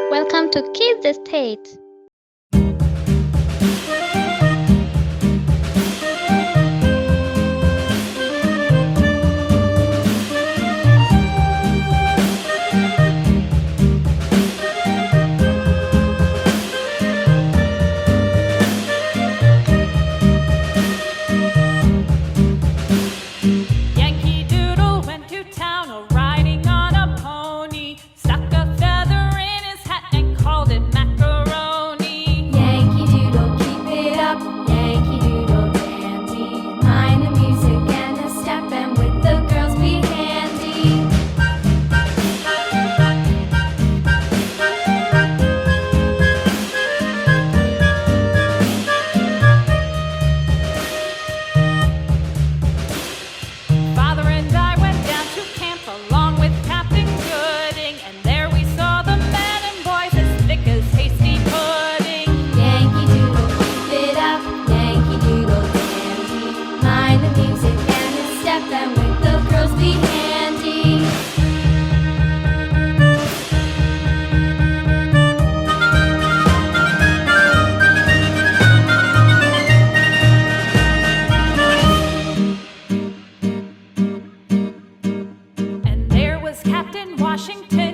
Welcome to Kids Estate. Yankee Doodle went to town riding on a pony, stuck a feather in his hat and called it macaroni. Yankee Doodle, keep it up, Yankee Doodle dandy. Mind the music and the step, and with the girls be handy. Father and I went down to camp along with Captain Gooding, and there we saw the men and boys as thick as hasty pudding. Yankee Doodle, keep it up, Yankee Doodle dandy. Mind the music and the step, and with the girls be handy. And there was Captain Washington